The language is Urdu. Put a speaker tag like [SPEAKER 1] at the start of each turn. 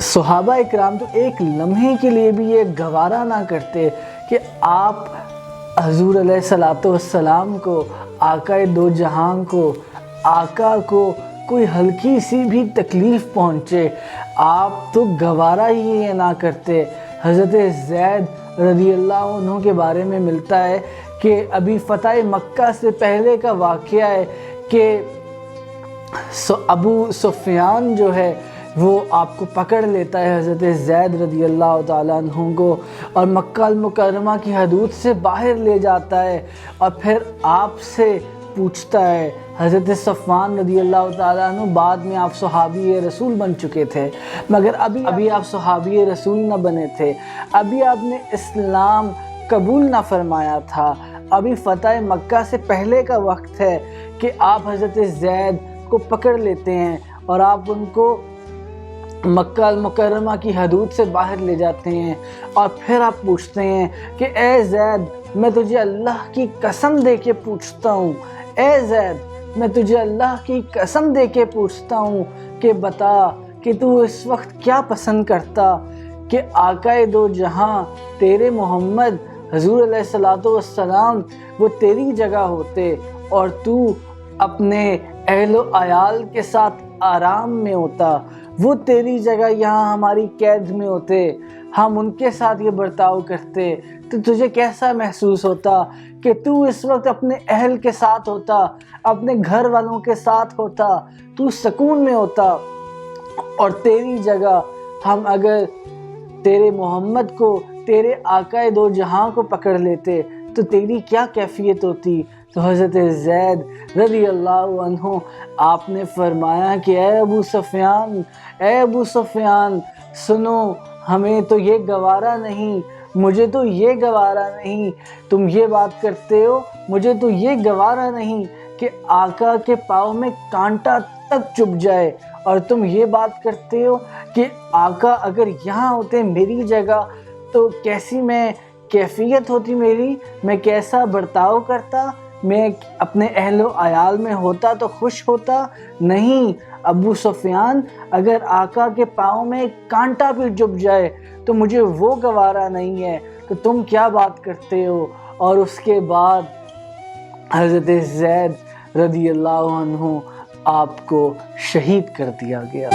[SPEAKER 1] صحابہ اکرام تو ایک لمحے کے لیے بھی یہ گوارا نہ کرتے کہ آپ حضور علیہ الصلوۃ والسلام کو، آقا دو جہان کو، آقا کو کوئی ہلکی سی بھی تکلیف پہنچے، آپ تو گوارا ہی یہ نہ کرتے۔ حضرت زید رضی اللہ عنہ کے بارے میں ملتا ہے کہ ابھی فتح مکہ سے پہلے کا واقعہ ہے کہ ابو سفیان جو ہے وہ آپ کو پکڑ لیتا ہے، حضرت زید رضی اللہ تعالیٰ عنہ کو، اور مکہ المکرمہ کی حدود سے باہر لے جاتا ہے، اور پھر آپ سے پوچھتا ہے۔ حضرت صفوان رضی اللہ تعالیٰ عنہ بعد میں آپ صحابی رسول بن چکے تھے، مگر ابھی آپ صحابی رسول نہ بنے تھے، ابھی آپ نے اسلام قبول نہ فرمایا تھا، ابھی فتح مکہ سے پہلے کا وقت ہے کہ آپ حضرت زید کو پکڑ لیتے ہیں اور آپ ان کو مکہ المکرمہ کی حدود سے باہر لے جاتے ہیں، اور پھر آپ پوچھتے ہیں کہ اے زید میں تجھے اللہ کی قسم دے کے پوچھتا ہوں، اے زید میں تجھے اللہ کی قسم دے کے پوچھتا ہوں کہ بتا کہ تو اس وقت کیا پسند کرتا کہ آقا دو جہاں تیرے محمد حضور علیہ الصلوۃ والسلام وہ تیری جگہ ہوتے اور تو اپنے اہل و عیال کے ساتھ آرام میں ہوتا، وہ تیری جگہ یہاں ہماری قید میں ہوتے، ہم ان کے ساتھ یہ برتاؤ کرتے، تو تجھے کیسا محسوس ہوتا کہ تو اس وقت اپنے اہل کے ساتھ ہوتا، اپنے گھر والوں کے ساتھ ہوتا، تو سکون میں ہوتا، اور تیری جگہ ہم اگر تیرے محمد کو، تیرے آقا دو جہاں کو پکڑ لیتے تو تیری کیا کیفیت ہوتی؟ تو حضرت زید رضی اللہ عنہ آپ نے فرمایا کہ اے ابو سفیان سنو، ہمیں تو یہ گوارا نہیں، مجھے تو یہ گوارا نہیں، تم یہ بات کرتے ہو، مجھے تو یہ گوارا نہیں کہ آقا کے پاؤں میں کانٹا تک چبھ جائے، اور تم یہ بات کرتے ہو کہ آقا اگر یہاں ہوتے میری جگہ تو کیسی میں کیفیت ہوتی میری، میں کیسا برتاؤ کرتا، میں اپنے اہل و عیال میں ہوتا تو خوش ہوتا؟ نہیں ابو سفیان، اگر آقا کے پاؤں میں کانٹا بھی چبھ جائے تو مجھے وہ گوارا نہیں ہے، تو تم کیا بات کرتے ہو؟ اور اس کے بعد حضرت زید رضی اللہ عنہ آپ کو شہید کر دیا گیا۔